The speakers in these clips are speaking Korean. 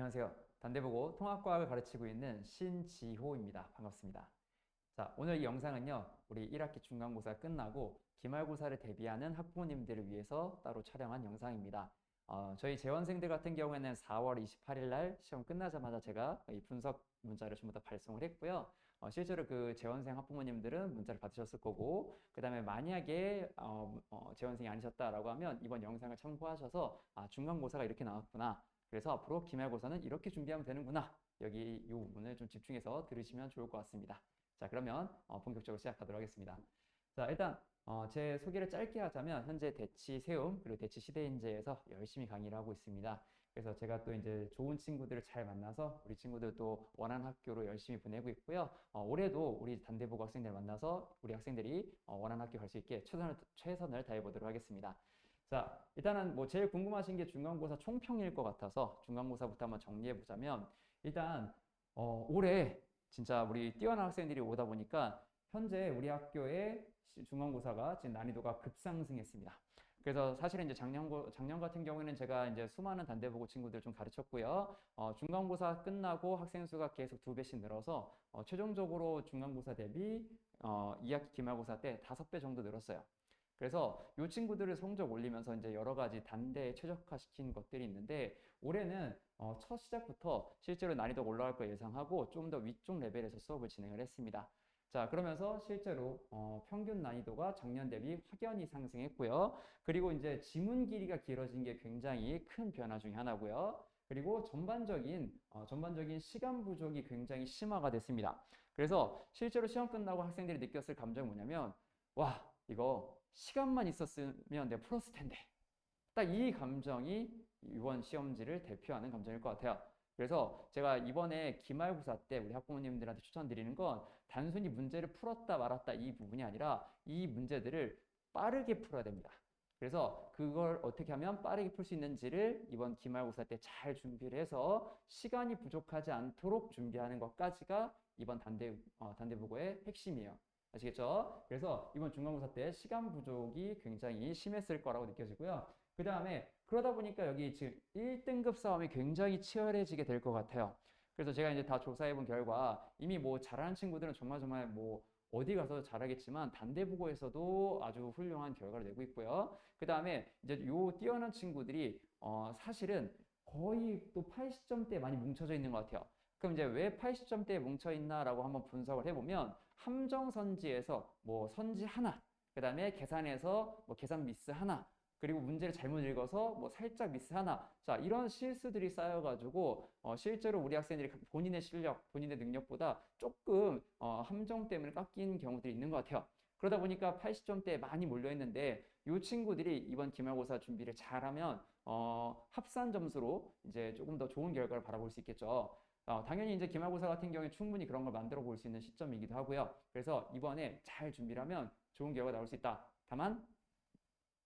안녕하세요. 단대보고 통합과학을 가르치고 있는 신지호입니다. 반갑습니다. 자, 오늘 이 영상은요, 우리 1학기 중간고사 끝나고 기말고사를 대비하는 학부모님들을 위해서 따로 촬영한 영상입니다. 저희 재원생들 같은 경우에는 4월 28일 날 시험 끝나자마자 제가 이 분석 문자를 전부 다 발송을 했고요. 실제로 그 재원생 학부모님들은 문자를 받으셨을 거고, 그 다음에 만약에 재원생이 아니셨다라고 하면 이번 영상을 참고하셔서 중간고사가 이렇게 나왔구나. 그래서 앞으로 기말고사는 이렇게 준비하면 되는구나. 여기 이 부분을 좀 집중해서 들으시면 좋을 것 같습니다. 자, 그러면 본격적으로 시작하도록 하겠습니다. 자, 일단 제 소개를 짧게 하자면 현재 대치 세움 그리고 대치 시대인재에서 열심히 강의를 하고 있습니다. 그래서 제가 또 이제 좋은 친구들을 잘 만나서 우리 친구들도 원하는 학교로 열심히 보내고 있고요. 올해도 우리 단대보고 학생들 만나서 우리 학생들이 원하는 학교 갈 수 있게 최선을 다해 보도록 하겠습니다. 자, 일단은 뭐 제일 궁금하신 게 중간고사 총평일 것 같아서 중간고사부터 한번 정리해 보자면 일단 올해 진짜 우리 뛰어난 학생들이 오다 보니까 현재 우리 학교의 중간고사가 지금 난이도가 급상승했습니다. 그래서 사실은 이제 작년 같은 경우에는 제가 이제 수많은 단대보고 친구들 좀 가르쳤고요. 중간고사 끝나고 학생 수가 계속 2배씩 늘어서 최종적으로 중간고사 대비 2학기 기말고사 때 5배 정도 늘었어요. 그래서 이 친구들을 성적 올리면서 이제 여러 가지 단대에 최적화시킨 것들이 있는데 올해는 첫 시작부터 실제로 난이도가 올라갈 거 예상하고 좀 더 위쪽 레벨에서 수업을 진행을 했습니다. 자, 그러면서 실제로 평균 난이도가 작년 대비 확연히 상승했고요. 그리고 이제 지문 길이가 길어진 게 굉장히 큰 변화 중에 하나고요. 그리고 전반적인 시간 부족이 굉장히 심화가 됐습니다. 그래서 실제로 시험 끝나고 학생들이 느꼈을 감정이 뭐냐면 와, 이거 시간만 있었으면 내가 풀었을 텐데. 딱 이 감정이 이번 시험지를 대표하는 감정일 것 같아요. 그래서 제가 이번에 기말고사 때 우리 학부모님들한테 추천드리는 건 단순히 문제를 풀었다 말았다 이 부분이 아니라 이 문제들을 빠르게 풀어야 됩니다. 그래서 그걸 어떻게 하면 빠르게 풀 수 있는지를 이번 기말고사 때 잘 준비를 해서 시간이 부족하지 않도록 준비하는 것까지가 이번 단대보고의 핵심이에요. 아시겠죠? 그래서 이번 중간고사 때 시간 부족이 굉장히 심했을 거라고 느껴지고요. 그 다음에 그러다 보니까 여기 지금 1등급 싸움이 굉장히 치열해지게 될 것 같아요. 그래서 제가 이제 다 조사해 본 결과 이미 뭐 잘하는 친구들은 정말 뭐 어디 가서 잘하겠지만 단대보고에서도 아주 훌륭한 결과를 내고 있고요. 그 다음에 이제 요 뛰어난 친구들이 사실은 거의 또 80점대에 많이 뭉쳐져 있는 것 같아요. 그럼 이제 왜 80점대에 뭉쳐 있나라고 한번 분석을 해보면 함정선지에서 뭐 선지 하나, 그 다음에 계산에서 뭐 계산 미스 하나, 그리고 문제를 잘못 읽어서 뭐 살짝 미스 하나. 자, 이런 실수들이 쌓여가지고 실제로 우리 학생들이 본인의 실력, 본인의 능력보다 조금 함정 때문에 깎인 경우들이 있는 것 같아요. 그러다 보니까 80점대에 많이 몰려있는데 이 친구들이 이번 기말고사 준비를 잘하면 합산 점수로 이제 조금 더 좋은 결과를 바라볼 수 있겠죠. 당연히 이제 기말고사 같은 경우에 충분히 그런 걸 만들어 볼 수 있는 시점이기도 하고요. 그래서 이번에 잘 준비를 하면 좋은 결과가 나올 수 있다. 다만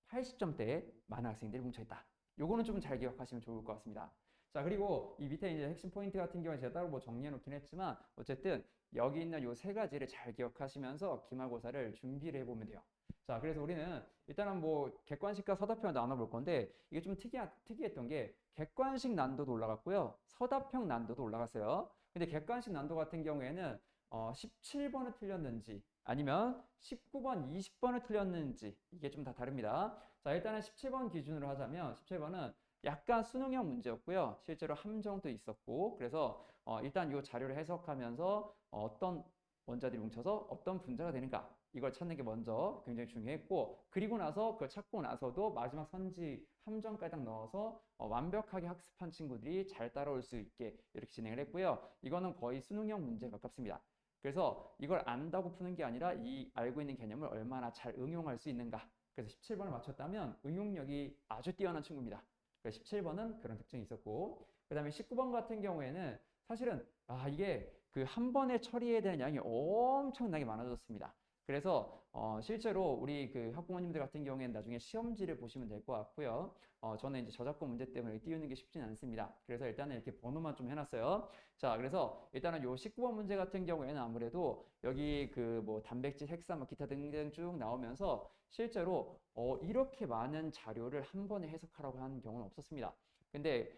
80점대에 많은 학생들이 뭉쳐있다. 요거는 좀 잘 기억하시면 좋을 것 같습니다. 자, 그리고 이 밑에 이제 핵심 포인트 같은 경우에 제가 따로 뭐 정리해 놓긴 했지만 어쨌든 여기 있는 요 세 가지를 잘 기억하시면서 기말고사를 준비를 해보면 돼요. 자, 그래서 우리는 일단은 뭐 객관식과 서답형을 나눠볼 건데 이게 좀 특이했던 게 객관식 난도도 올라갔고요. 서답형 난도도 올라갔어요. 근데 객관식 난도 같은 경우에는 17번을 틀렸는지 아니면 19번, 20번을 틀렸는지 이게 좀 다 다릅니다. 자, 일단은 17번 기준으로 하자면 17번은 약간 수능형 문제였고요. 실제로 함정도 있었고 그래서 일단 이 자료를 해석하면서 어떤 원자들이 뭉쳐서 어떤 분자가 되는가 이걸 찾는 게 먼저 굉장히 중요했고 그리고 나서 그걸 찾고 나서도 마지막 선지 함정까지 딱 넣어서 완벽하게 학습한 친구들이 잘 따라올 수 있게 이렇게 진행을 했고요. 이거는 거의 수능형 문제에 가깝습니다. 그래서 이걸 안다고 푸는 게 아니라 이 알고 있는 개념을 얼마나 잘 응용할 수 있는가. 그래서 17번을 맞췄다면 응용력이 아주 뛰어난 친구입니다. 그래서 17번은 그런 특징이 있었고 그 다음에 19번 같은 경우에는 사실은 이게 그 한 번에 처리해야 되는 양이 엄청나게 많아졌습니다. 그래서 실제로 우리 그 학부모님들 같은 경우에는 나중에 시험지를 보시면 될 것 같고요. 저는 이제 저작권 문제 때문에 띄우는 게 쉽지는 않습니다. 그래서 일단은 이렇게 번호만 좀 해놨어요. 자, 그래서 일단은 요 19번 문제 같은 경우에는 아무래도 여기 그 뭐 단백질, 핵산, 뭐 기타 등등 쭉 나오면서 실제로 이렇게 많은 자료를 한 번에 해석하라고 하는 경우는 없었습니다. 근데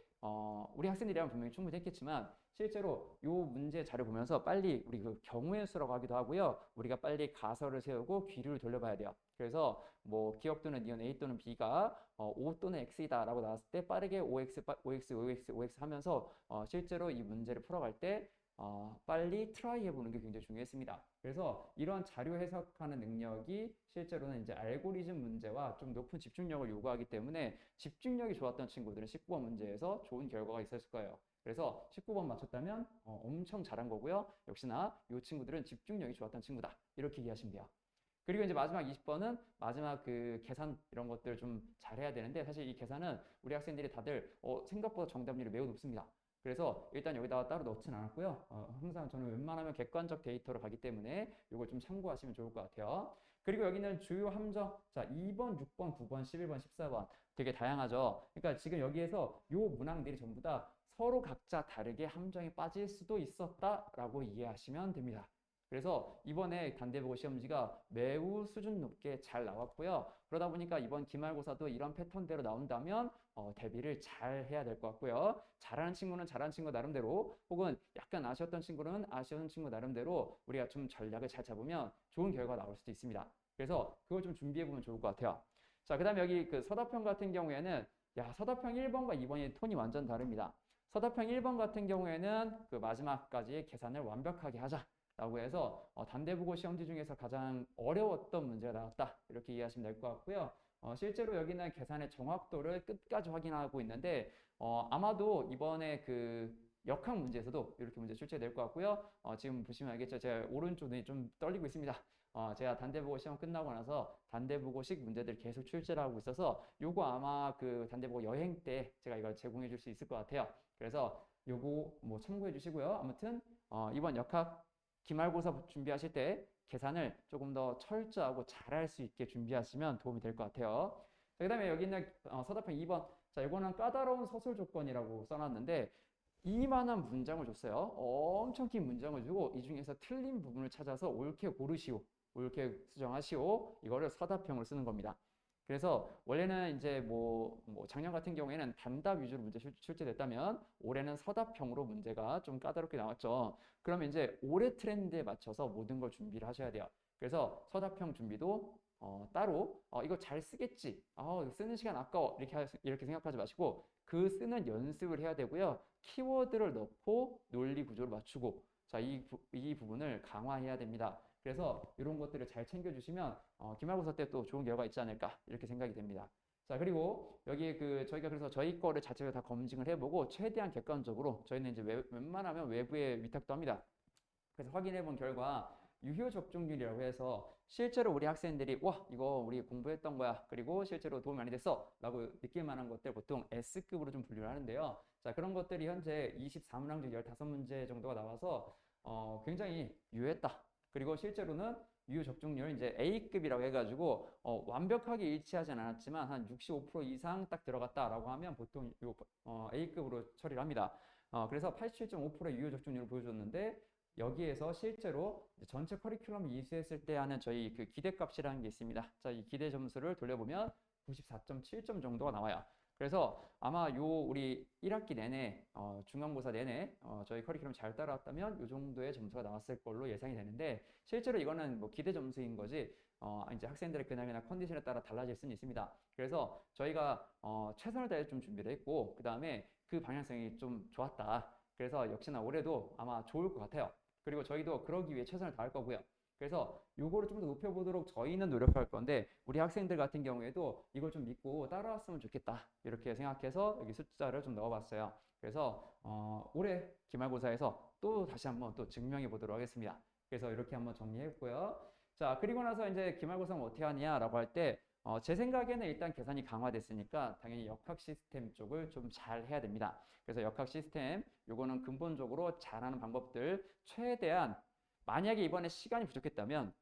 우리 학생들이라면 분명히 충분히 했겠지만 실제로 요 문제 자료 보면서 빨리 우리 그 경우의 수라고 하기도 하고요. 우리가 빨리 가설을 세우고 귀를 돌려봐야 돼요. 그래서 뭐 기억 또는 니은 A 또는 B가 5 또는 X이다라고 나왔을 때 빠르게 5X, 5X, 5X, 5X 하면서 실제로 이 문제를 풀어갈 때 빨리 트라이 해보는 게 굉장히 중요했습니다. 그래서 이런 자료 해석하는 능력이 실제로는 이제 알고리즘 문제와 좀 높은 집중력을 요구하기 때문에 집중력이 좋았던 친구들은 19번 문제에서 좋은 결과가 있었을 거예요. 그래서 19번 맞췄다면 엄청 잘한 거고요. 역시나 이 친구들은 집중력이 좋았던 친구다. 이렇게 이해하시면 돼요. 그리고 이제 마지막 20번은 마지막 그 계산 이런 것들 좀 잘해야 되는데 사실 이 계산은 우리 학생들이 다들 생각보다 정답률이 매우 높습니다. 그래서 일단 여기다가 따로 넣진 않았고요. 항상 저는 웬만하면 객관적 데이터로 가기 때문에 이걸 좀 참고하시면 좋을 것 같아요. 그리고 여기는 주요 함정. 자, 2번, 6번, 9번, 11번, 14번. 되게 다양하죠. 그러니까 지금 여기에서 요 문항들이 전부 다 서로 각자 다르게 함정에 빠질 수도 있었다라고 이해하시면 됩니다. 그래서 이번에 단대보고 시험지가 매우 수준 높게 잘 나왔고요. 그러다 보니까 이번 기말고사도 이런 패턴대로 나온다면 대비를 잘 해야 될 것 같고요. 잘하는 친구는 잘하는 친구 나름대로 혹은 약간 아쉬웠던 친구는 아쉬운 친구 나름대로 우리가 좀 전략을 잘 잡으면 좋은 결과가 나올 수도 있습니다. 그래서 그걸 좀 준비해 보면 좋을 것 같아요. 자, 그 다음에 여기 그 서답형 같은 경우에는 서답형 1번과 2번이 톤이 완전 다릅니다. 서답형 1번 같은 경우에는 그 마지막까지 계산을 완벽하게 하자. 라고 해서 단대국어 시험지 중에서 가장 어려웠던 문제가 나왔다. 이렇게 이해하시면 될 것 같고요. 실제로 여기는 계산의 정확도를 끝까지 확인하고 있는데 아마도 이번에 그 역학 문제에서도 이렇게 문제 출제될 것 같고요. 지금 보시면 알겠죠. 제 오른쪽 눈이 좀 떨리고 있습니다. 제가 단대국어 시험 끝나고 나서 단대국어식 문제들 계속 출제를 하고 있어서 요거 아마 그 단대국어 여행 때 제가 이걸 제공해 줄 수 있을 것 같아요. 그래서 요거 뭐 참고해 주시고요. 아무튼 이번 역학 기말고사 준비하실 때 계산을 조금 더 철저하고 잘할 수 있게 준비하시면 도움이 될 것 같아요. 그 다음에 여기 있는 서답형 2번. 자, 이거는 까다로운 서술 조건이라고 써놨는데 이만한 문장을 줬어요. 엄청 긴 문장을 주고 이 중에서 틀린 부분을 찾아서 옳게 고르시오. 옳게 수정하시오. 이거를 서답형으로 쓰는 겁니다. 그래서 원래는 이제 뭐 작년 같은 경우에는 단답 위주로 문제 출제됐다면 올해는 서답형으로 문제가 좀 까다롭게 나왔죠. 그러면 이제 올해 트렌드에 맞춰서 모든 걸 준비를 하셔야 돼요. 그래서 서답형 준비도 따로 이거 잘 쓰겠지. 쓰는 시간 아까워. 이렇게 생각하지 마시고 그 쓰는 연습을 해야 되고요. 키워드를 넣고 논리 구조를 맞추고 자, 이 부분을 강화해야 됩니다. 그래서 이런 것들을 잘 챙겨주시면 기말고사 때 또 좋은 결과 있지 않을까 이렇게 생각이 됩니다. 자, 그리고 여기에 저희가 그래서 저희 거를 자체로 다 검증을 해보고 최대한 객관적으로 저희는 이제 웬만하면 외부에 위탁도 합니다. 그래서 확인해 본 결과 유효 적중률이라고 해서 실제로 우리 학생들이 와 이거 우리 공부했던 거야 그리고 실제로 도움이 많이 됐어 라고 느낄 만한 것들 보통 S급으로 좀 분류를 하는데요. 자, 그런 것들이 현재 24문항 중 15문제 정도가 나와서 굉장히 유효했다. 그리고 실제로는 유효 적중률 이제 A급이라고 해가지고 완벽하게 일치하진 않았지만 한 65% 이상 딱 들어갔다라고 하면 보통 A급으로 처리를 합니다. 그래서 87.5%의 유효 적중률을 보여줬는데 여기에서 실제로 전체 커리큘럼 이수했을 때 하는 저희 그 기대값이라는 게 있습니다. 자, 이 기대 점수를 돌려보면 94.7점 정도가 나와요. 그래서 아마 우리 1학기 내내 중간고사 내내 저희 커리큘럼 잘 따라왔다면 이 정도의 점수가 나왔을 걸로 예상이 되는데 실제로 이거는 뭐 기대 점수인 거지 이제 학생들의 그날그날 컨디션에 따라 달라질 수는 있습니다. 그래서 저희가 최선을 다해 좀 준비를 했고 그 다음에 그 방향성이 좀 좋았다. 그래서 역시나 올해도 아마 좋을 것 같아요. 그리고 저희도 그러기 위해 최선을 다할 거고요. 그래서 요거를 좀 더 높여보도록 저희는 노력할 건데 우리 학생들 같은 경우에도 이걸 좀 믿고 따라왔으면 좋겠다. 이렇게 생각해서 여기 숫자를 좀 넣어봤어요. 그래서 올해 기말고사에서 또 다시 한번 또 증명해 보도록 하겠습니다. 그래서 이렇게 한번 정리했고요. 자, 그리고 나서 이제 기말고사는 어떻게 하냐라고 할 때 제 생각에는 일단 계산이 강화됐으니까 당연히 역학 시스템 쪽을 좀 잘 해야 됩니다. 그래서 역학 시스템 요거는 근본적으로 잘하는 방법들 최대한 만약에 이번에 시간이 부족했다면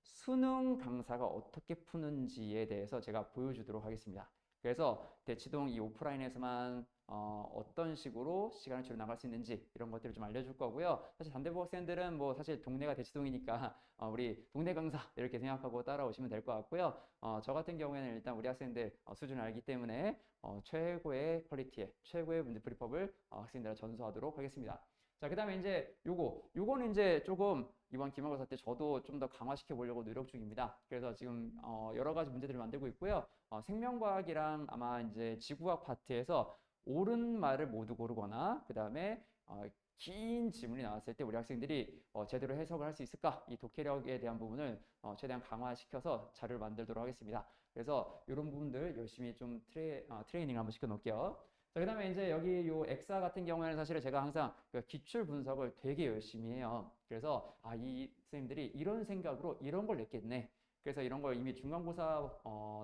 수능 강사가 어떻게 푸는지에 대해서 제가 보여주도록 하겠습니다. 그래서 대치동 이 오프라인에서만 어떤 식으로 시간을 줄여 나갈 수 있는지 이런 것들을 좀 알려줄 거고요. 사실 단대부 학생들은 뭐 사실 동네가 대치동이니까 우리 동네 강사 이렇게 생각하고 따라오시면 될 것 같고요. 저 같은 경우에는 일단 우리 학생들 수준을 알기 때문에 최고의 퀄리티의 최고의 문제 풀이법을 학생들한테 전수하도록 하겠습니다. 자, 그 다음에 이제 요거는 이제 조금 이번 기말고사 때 저도 좀 더 강화시켜 보려고 노력 중입니다. 그래서 지금 여러 가지 문제들을 만들고 있고요. 생명과학이랑 아마 이제 지구과학 파트에서 옳은 말을 모두 고르거나 그 다음에 긴 지문이 나왔을 때 우리 학생들이 제대로 해석을 할 수 있을까? 이 독해력에 대한 부분을 최대한 강화시켜서 자료를 만들도록 하겠습니다. 그래서 이런 부분들 열심히 좀 트레이닝을 한번 시켜 놓을게요. 자, 그 다음에 이제 여기 요 엑사 같은 경우에는 사실은 제가 항상 그 기출 분석을 되게 열심히 해요. 그래서 이 선생님들이 이런 생각으로 이런 걸 냈겠네. 그래서 이런 걸 이미 중간고사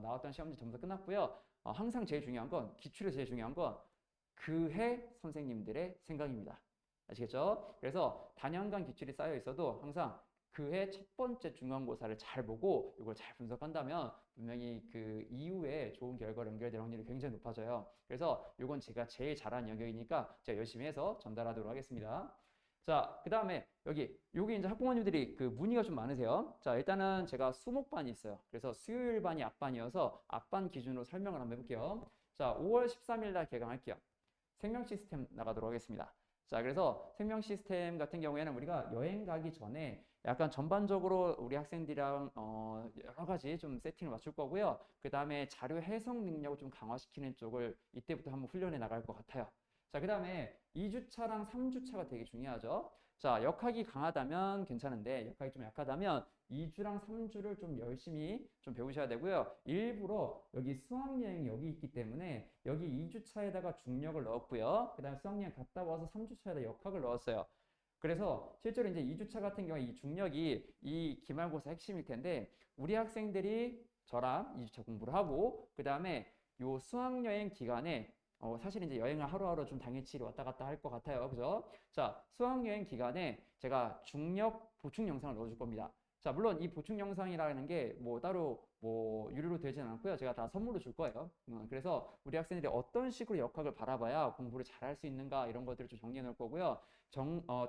나왔던 시험지 전부 다 끝났고요. 항상 제일 중요한 건 기출에서 제일 중요한 건 그 해 선생님들의 생각입니다. 아시겠죠? 그래서 단연간 기출이 쌓여 있어도 항상 그 해 첫 번째 중간고사를 잘 보고 이걸 잘 분석한다면 분명히 그 이후에 좋은 결과로 연결될 확률이 굉장히 높아져요. 그래서 이건 제가 제일 잘하는 영역이니까 제가 열심히 해서 전달하도록 하겠습니다. 자, 그 다음에 여기 이제 학부모님들이 그 문의가 좀 많으세요. 자, 일단은 제가 수목반이 있어요. 그래서 수요일 반이 앞반이어서 앞반 기준으로 설명을 한번 해볼게요. 자, 5월 13일 날 개강할게요. 생명 시스템 나가도록 하겠습니다. 자, 그래서 생명 시스템 같은 경우에는 우리가 여행 가기 전에 약간 전반적으로 우리 학생들이랑 여러 가지 좀 세팅을 맞출 거고요. 그 다음에 자료 해석 능력을 좀 강화시키는 쪽을 이때부터 한번 훈련해 나갈 것 같아요. 자, 그 다음에 2주차랑 3주차가 되게 중요하죠. 자, 역학이 강하다면 괜찮은데 역학이 좀 약하다면 2주랑 3주를 좀 열심히 좀 배우셔야 되고요. 일부러 여기 수학여행이 여기 있기 때문에 여기 2주차에다가 중력을 넣었고요. 그 다음에 수학여행 갔다 와서 3주차에다 역학을 넣었어요. 그래서 실제로 이제 2주차 같은 경우에 이 중력이 이 기말고사 핵심일 텐데 우리 학생들이 저랑 2주차 공부를 하고 그 다음에 요 수학여행 기간에 사실 이제 여행을 하루하루 좀 당일치기 왔다 갔다 할 것 같아요. 그죠? 자, 수학여행 기간에 제가 중력 보충 영상을 넣어줄 겁니다. 자, 물론 이 보충 영상이라는 게 뭐 따로 뭐 유료로 되진 않고요. 제가 다 선물로 줄 거예요. 그래서 우리 학생들이 어떤 식으로 역학을 바라봐야 공부를 잘할 수 있는가 이런 것들을 좀 정리해 놓을 거고요.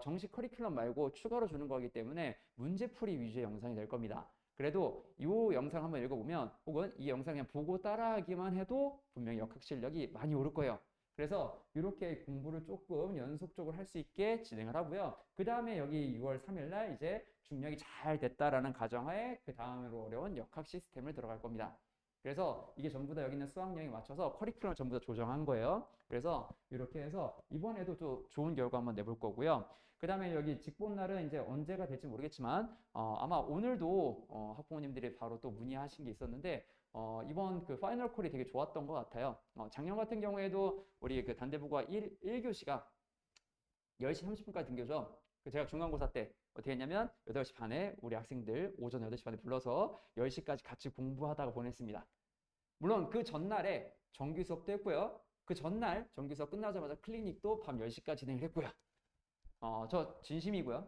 정식 커리큘럼 말고 추가로 주는 거기 때문에 문제풀이 위주의 영상이 될 겁니다. 그래도 이 영상 한번 읽어보면 혹은 이 영상 그냥 보고 따라하기만 해도 분명히 역학 실력이 많이 오를 거예요. 그래서 이렇게 공부를 조금 연속적으로 할 수 있게 진행을 하고요. 그 다음에 여기 6월 3일 날 이제 중력이 잘 됐다라는 가정하에 그 다음으로 어려운 역학 시스템을 들어갈 겁니다. 그래서 이게 전부 다 여기 있는 수학여행에 맞춰서 커리큘럼을 전부 다 조정한 거예요. 그래서 이렇게 해서 이번에도 또 좋은 결과 한번 내볼 거고요. 그 다음에 여기 직본 날은 이제 언제가 될지 모르겠지만 아마 오늘도 학부모님들이 바로 또 문의하신 게 있었는데 이번 그 파이널 콜이 되게 좋았던 것 같아요. 작년 같은 경우에도 우리 그 단대부가 1교시가 10시 30분까지 등교죠. 제가 중간고사 때 어떻게 했냐면 8시 반에 우리 학생들 오전 8시 반에 불러서 10시까지 같이 공부하다가 보냈습니다. 물론 그 전날에 정규 수업도 했고요. 그 전날 정규 수업 끝나자마자 클리닉도 밤 10시까지 진행을 했고요. 저 진심이고요.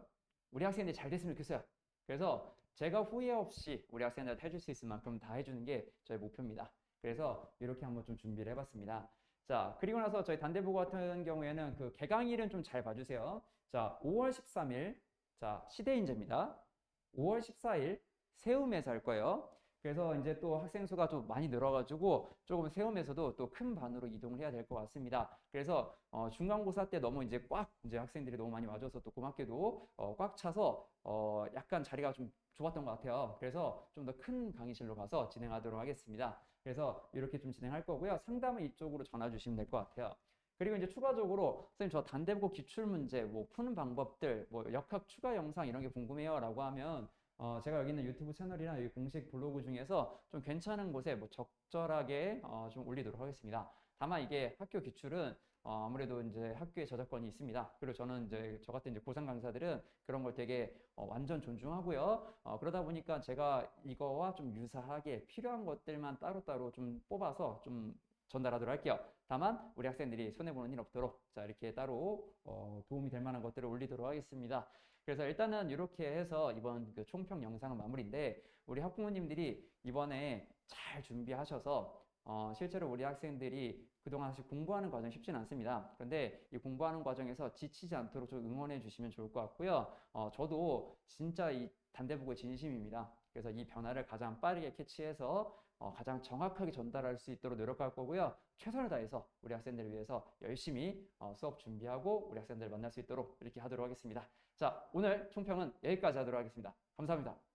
우리 학생들이 잘 됐으면 좋겠어요. 그래서 제가 후회 없이 우리 학생들한테 해줄 수 있을 만큼 다 해주는 게 저의 목표입니다. 그래서 이렇게 한번 좀 준비를 해봤습니다. 자, 그리고 나서 저희 단대부 같은 경우에는 그 개강일은 좀 잘 봐주세요. 자, 5월 13일, 자, 시대인재입니다. 5월 14일 세움에서 할 거예요. 그래서 이제 또 학생 수가 좀 많이 늘어가지고 조금 세움에서도 또 큰 반으로 이동을 해야 될 것 같습니다. 그래서 중간고사 때 너무 이제 이제 학생들이 너무 많이 와줘서 또 고맙게도 꽉 차서 약간 자리가 좀 좁았던 것 같아요. 그래서 좀 더 큰 강의실로 가서 진행하도록 하겠습니다. 그래서 이렇게 좀 진행할 거고요. 상담은 이쪽으로 전화 주시면 될 것 같아요. 그리고 이제 추가적으로 선생님 저 단대부 기출 문제 뭐 푸는 방법들 뭐 역학 추가 영상 이런 게 궁금해요라고 하면 제가 여기 있는 유튜브 채널이나 여기 공식 블로그 중에서 좀 괜찮은 곳에 뭐 적절하게 좀 올리도록 하겠습니다. 다만 이게 학교 기출은 아무래도 이제 학교에 저작권이 있습니다. 그리고 저는 이제 저 같은 이제 고상 강사들은 그런 걸 되게 완전 존중하고요. 그러다 보니까 제가 이거와 좀 유사하게 필요한 것들만 따로따로 좀 뽑아서 좀 전달하도록 할게요. 다만 우리 학생들이 손해보는 일 없도록 자 이렇게 따로 도움이 될 만한 것들을 올리도록 하겠습니다. 그래서 일단은 이렇게 해서 이번 그 총평 영상은 마무리인데 우리 학부모님들이 이번에 잘 준비하셔서 실제로 우리 학생들이 그동안 사실 공부하는 과정이 쉽지는 않습니다. 그런데 이 공부하는 과정에서 지치지 않도록 좀 응원해 주시면 좋을 것 같고요. 저도 진짜 이 단대부고의 진심입니다. 그래서 이 변화를 가장 빠르게 캐치해서 가장 정확하게 전달할 수 있도록 노력할 거고요. 최선을 다해서 우리 학생들을 위해서 열심히 수업 준비하고 우리 학생들을 만날 수 있도록 이렇게 하도록 하겠습니다. 자, 오늘 총평은 여기까지 하도록 하겠습니다. 감사합니다.